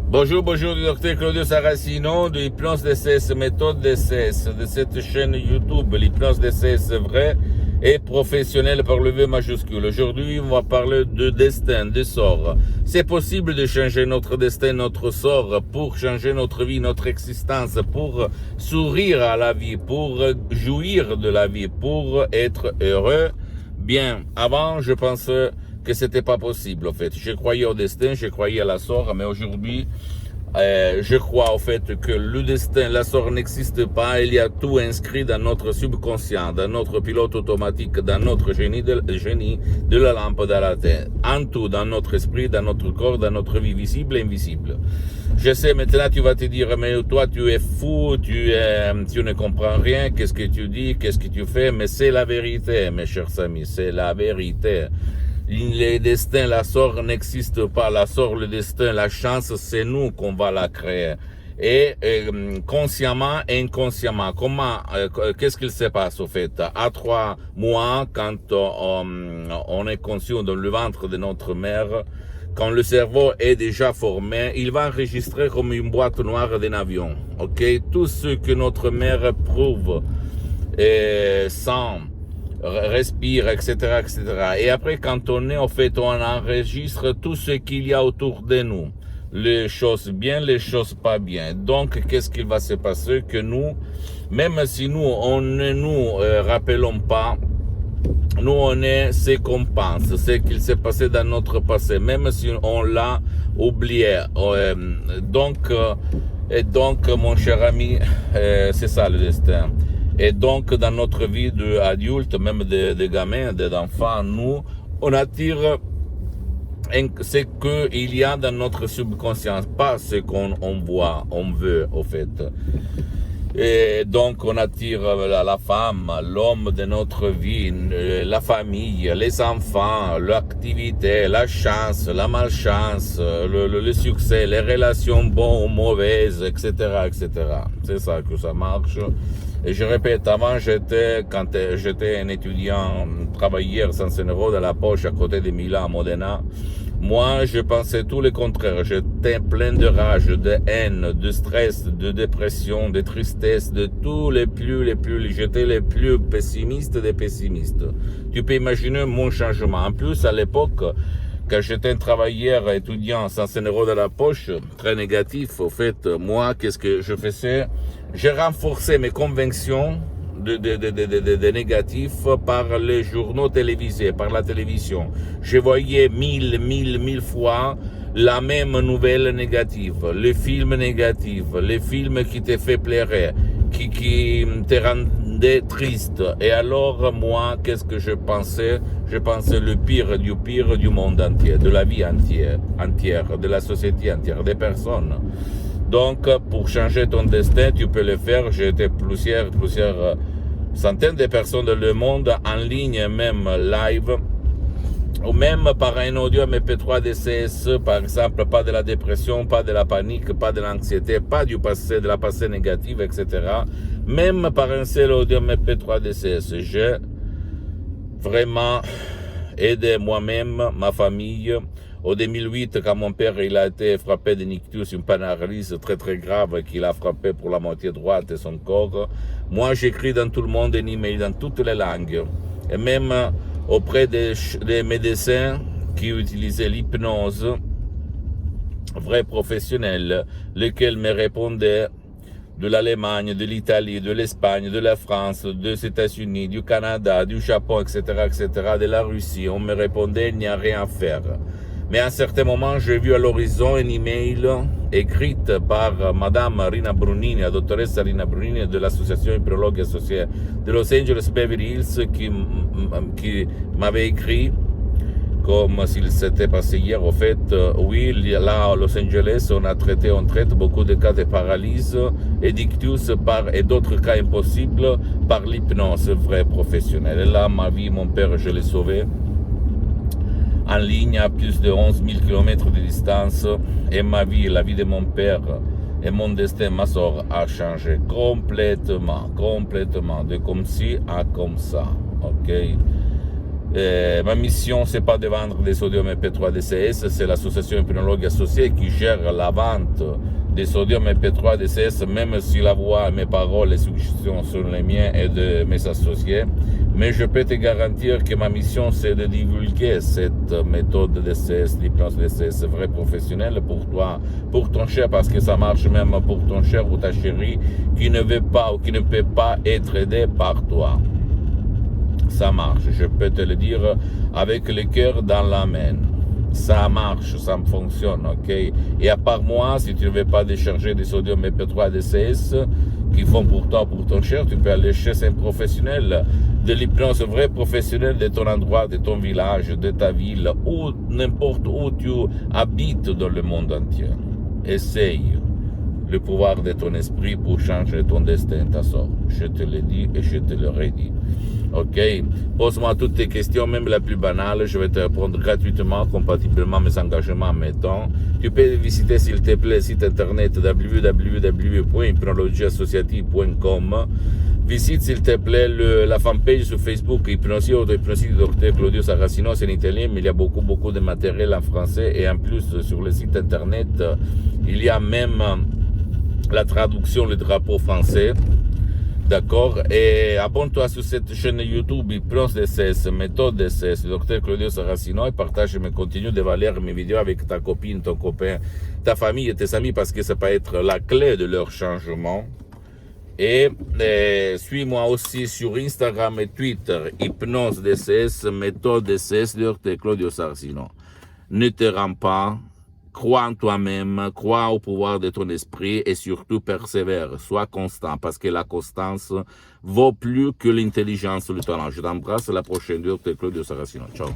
Bonjour, bonjour, du docteur Claudio Saracino de l'hypnose DCS, méthode DCS, de cette chaîne YouTube, l'hypnose DCS vrai et professionnel par le V majuscule. Aujourd'hui, on va parler de destin, de sort. C'est possible de changer notre destin, notre sort, pour changer notre vie, notre existence, pour sourire à la vie, pour jouir de la vie, pour être heureux. Bien, avant, je pensais que c'était pas possible, en fait. Je croyais au destin, je croyais à la sort, mais aujourd'hui, je crois, au fait, que le destin, la sort n'existe pas. Il y a tout inscrit dans notre subconscient, dans notre pilote automatique, dans notre génie de la lampe dans la tête. En tout, dans notre esprit, dans notre corps, dans notre vie visible et invisible. Je sais, maintenant, tu vas te dire, mais toi, tu es fou, tu ne comprends rien, qu'est-ce que tu dis, qu'est-ce que tu fais, mais c'est la vérité, mes chers amis, c'est la vérité. Le destin, la sort n'existe pas. La sort, le destin, la chance, c'est nous qu'on va la créer. Et consciemment et inconsciemment, comment, qu'est-ce qu'il se passe au fait? À 3 mois, quand on est conscient dans le ventre de notre mère, quand le cerveau est déjà formé, il va enregistrer comme une boîte noire d'un avion. Ok, tout ce que notre mère prouve et sent, respire, etc., etc. Et après, quand on est, en fait, on enregistre tout ce qu'il y a autour de nous. Les choses bien, les choses pas bien. Donc, qu'est-ce qu'il va se passer? Que nous, même si nous, on ne nous rappelons pas, nous, on est ce qu'on pense, ce qu'il s'est passé dans notre passé, même si on l'a oublié. Et donc, mon cher ami, c'est ça le destin. Et donc, dans notre vie d'adulte, même de gamins, d'enfants, nous, on attire ce qu'il y a dans notre subconscient, pas ce qu'on voit, on veut, au fait. Et donc, on attire la femme, l'homme de notre vie, la famille, les enfants, l'activité, la chance, la malchance, le succès, les relations bonnes ou mauvaises, etc., etc. C'est ça que ça marche. Et je répète, avant, quand j'étais un étudiant, travailleur sans un euro dans la poche à côté de Milan, à Modena, moi, je pensais tout le contraire. J'étais plein de rage, de haine, de stress, de dépression, de tristesse, de tout j'étais le plus pessimiste des pessimistes. Tu peux imaginer mon changement. En plus, à l'époque, quand j'étais un travailleur étudiant sans un euro dans la poche, très négatif, au fait, moi, qu'est-ce que je faisais? J'ai renforcé mes convictions de négatif par les journaux télévisés, par la télévision. Je voyais mille fois la même nouvelle négative, les films négatifs, les films qui te fait pleurer, qui te rendaient triste. Et alors, moi, qu'est-ce que je pensais? Je pensais le pire du monde entier, de la vie entière, de la société entière, des personnes. Donc, pour changer ton destin, tu peux le faire. J'ai été plusieurs centaines de personnes dans le monde, en ligne, même live, ou même par un audio MP3 DCS, par exemple, pas de la dépression, pas de la panique, pas de l'anxiété, pas du passé, de la passé négative, etc. Même par un seul audio MP3 DCS. J'ai vraiment aidé moi-même, ma famille. Au 2008, quand mon père il a été frappé de ictus, une paralysie très très grave qui l'a frappé pour la moitié droite de son corps, moi j'écris dans tout le monde un email dans toutes les langues, et même auprès des médecins qui utilisaient l'hypnose, vrais professionnels, lesquels me répondaient de l'Allemagne, de l'Italie, de l'Espagne, de la France, des États-Unis, du Canada, du Japon, etc., etc., de la Russie. On me répondait, il n'y a rien à faire. Mais à un certain moment, j'ai vu à l'horizon un email écrite par Madame Rina Brunini, la doctoresse Rina Brunini de l'association Hypnologue Associée de Los Angeles Beverly Hills, qui m'avait écrit comme s'il s'était passé hier, au fait, oui, là à Los Angeles, on traite beaucoup de cas de paralysie et d'ictus et d'autres cas impossibles par l'hypnose vraie professionnelle. Et là, ma vie, mon père, je l'ai sauvé en ligne à plus de 11 000 km de distance, et ma vie, la vie de mon père et mon destin, ma sort a changé complètement, de comme ci à comme ça, ok? Ma mission, c'est pas de vendre des sodium MP3 DCS, c'est l'association Hypnologue Associée qui gère la vente des sodium MP3 DCS, même si la voix, mes paroles, les suggestions sont les miennes et de mes associés. Mais je peux te garantir que ma mission, c'est de divulguer cette méthode DCS, l'hypnose DCS vrai professionnel pour toi, pour ton cher, parce que ça marche même pour ton cher ou ta chérie qui ne veut pas ou qui ne peut pas être aidé par toi. Ça marche, je peux te le dire avec le cœur dans la main. Ça marche, ça fonctionne, ok? Et à part moi, si tu ne veux pas décharger des sodium MP3 DCS qui font pour toi, pour ton cher, tu peux aller chez un professionnel de l'hypnose, vrai professionnel de ton endroit, de ton village, de ta ville, ou n'importe où tu habites dans le monde entier. Essaye le pouvoir de ton esprit pour changer ton destin, ta sorte. Je te l'ai dit et je te le redis. Ok, pose-moi toutes tes questions, même la plus banale, je vais te répondre gratuitement, compatiblement à mes engagements, mes temps. Tu peux visiter, s'il te plaît, le site internet www.hypnologieassociative.com. Visite, s'il te plaît, la fanpage sur Facebook, Hypnosie du Dr Claudio Saracino, c'est en italien, mais il y a beaucoup de matériel en français. Et en plus, sur le site internet, il y a même la traduction, le drapeau français. D'accord? Et abonne-toi sur cette chaîne YouTube, Hypnose DCS, méthode DCS, Dr Claudio Saracino, et partage mes contenus de valeur, mes vidéos avec ta copine, ton copain, ta famille et tes amis, parce que ça peut être la clé de leur changement. Et suis-moi aussi sur Instagram et Twitter, Hypnose DCS, méthode DCS, Dr Claudio Saracino. Ne te rends pas. Crois en toi-même, crois au pouvoir de ton esprit et surtout persévère, sois constant parce que la constance vaut plus que l'intelligence ou le talent. Je t'embrasse, à la prochaine, Dr Claudio Saracino. Ciao.